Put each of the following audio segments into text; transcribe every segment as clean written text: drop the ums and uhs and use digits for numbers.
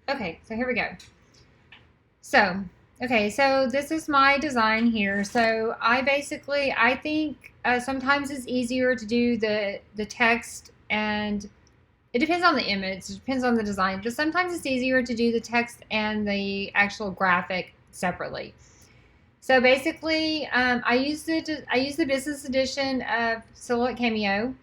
Okay, so here we go. So, okay, so this is my design here. So I think sometimes it's easier to do the text, and it depends on the image, it depends on the design, but sometimes it's easier to do the text and the actual graphic separately. So basically, I use the business edition of Silhouette Cameo.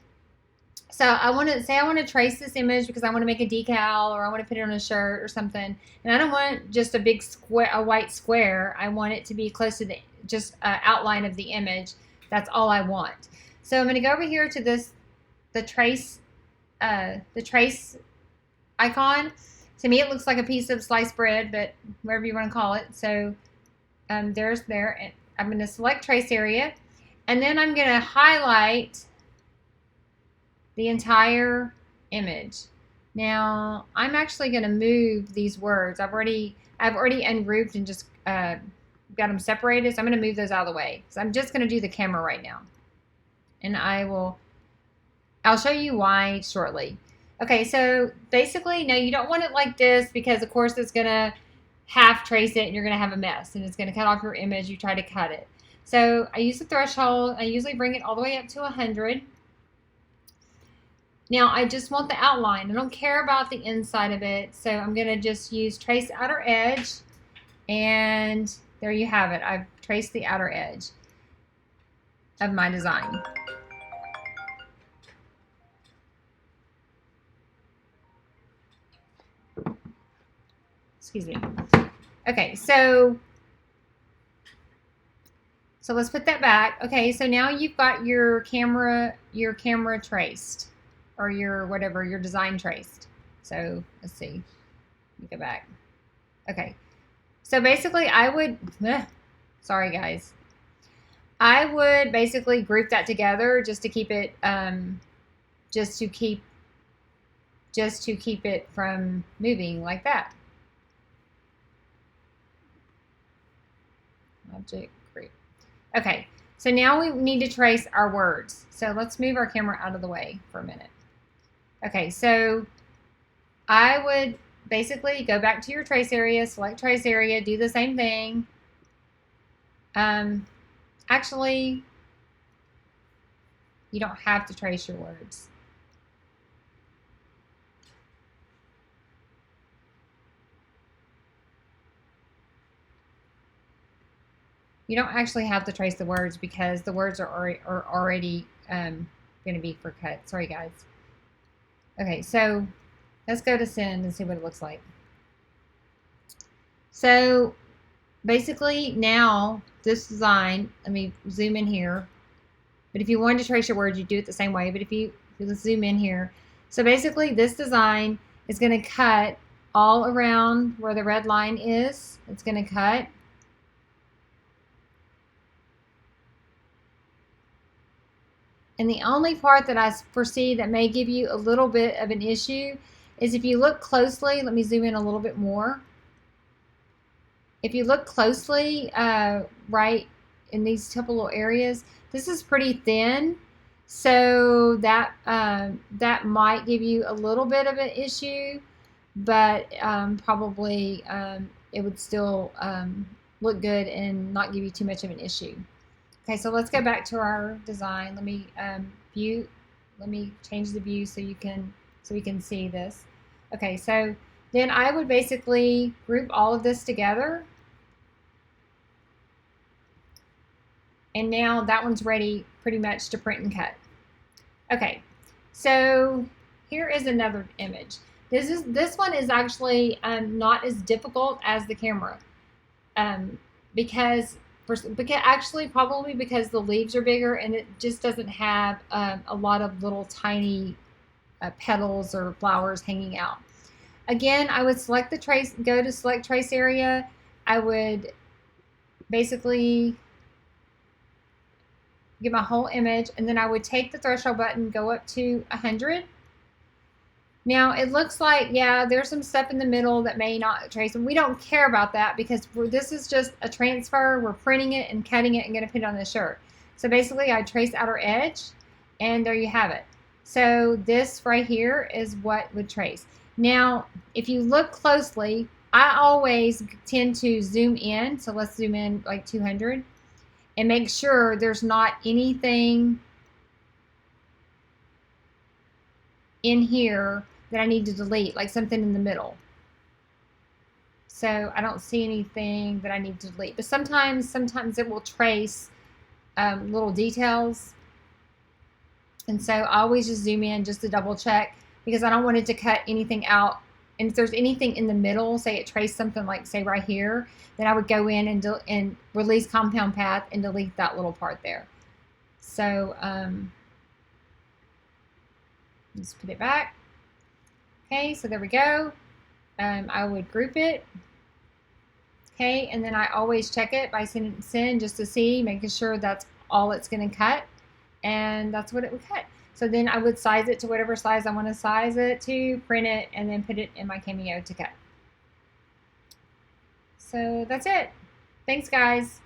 So I want to trace this image because I want to make a decal or I want to put it on a shirt or something. And I don't want just a big square, a white square. I want it to be close to the just outline of the image. That's all I want. So I'm going to go over here to the trace, the trace icon. To me, it looks like a piece of sliced bread, but whatever you want to call it. So there's there. And I'm going to select trace area, and then I'm going to highlight the entire image. Now I'm actually going to move these words. I've already ungrouped and just got them separated. So I'm going to move those out of the way. So I'm just going to do the camera right now, and I'll show you why shortly. Okay, so basically, no, you don't want it like this because of course it's going to half trace it and you're going to have a mess and it's going to cut off your image. You try to cut it. So I use the threshold. I usually bring it all the way up to 100. Now I just want the outline. I don't care about the inside of it. So I'm going to just use trace outer edge, and there you have it. I've traced the outer edge of my design. Excuse me. Okay, so let's put that back. Okay, so now you've got your camera traced, or your whatever, your design traced. So let's see. Let me go back. Okay, so basically I would, sorry guys, I would basically group that together just to keep it, just to keep it from moving like that. Object group. Okay, so now we need to trace our words. So let's move our camera out of the way for a minute. Okay, so I would basically go back to your trace area, select trace area, do the same thing. Actually, you don't have to trace your words. You don't actually have to trace the words because the words are already going to be for cut. Sorry, guys. Okay, so let's go to send and see what it looks like. So basically now this design, let me zoom in here. But if you wanted to trace your words, you do it the same way. But if you let's zoom in here. So basically this design is going to cut all around where the red line is. It's going to cut. And the only part that I foresee that may give you a little bit of an issue is if you look closely. Let me zoom in a little bit more. If you look closely, right in these couple of areas, this is pretty thin. So that that might give you a little bit of an issue, but probably it would still look good and not give you too much of an issue. Okay, so let's go back to our design. Let me let me change the view so we can see this. Okay, so then I would basically group all of this together. And now that one's ready pretty much to print and cut. Okay, so here is another image. This one is actually not as difficult as the camera because actually probably because the leaves are bigger and it just doesn't have a lot of little tiny petals or flowers hanging out. Again, I would select the trace, go to select trace area. I would basically get my whole image, and then I would take the threshold button, go up to 100. Now it looks like, yeah, there's some stuff in the middle that may not trace, and we don't care about that because this is just a transfer. We're printing it and cutting it and going to put it on the shirt. So basically I trace outer edge, and there you have it. So this right here is what would trace. Now, if you look closely, I always tend to zoom in. So let's zoom in like 200 and make sure there's not anything in here that I need to delete, like something in the middle. So I don't see anything that I need to delete. But sometimes it will trace little details. And so I always just zoom in just to double check because I don't want it to cut anything out. And if there's anything in the middle, say it traced something like say right here, then I would go in and release compound path and delete that little part there. So let's put it back. Okay, so there we go. I would group it. Okay, and then I always check it by send just to see, making sure that's all it's going to cut. And that's what it would cut. So then I would size it to whatever size I want to size it to, print it, and then put it in my Cameo to cut. So that's it. Thanks, guys.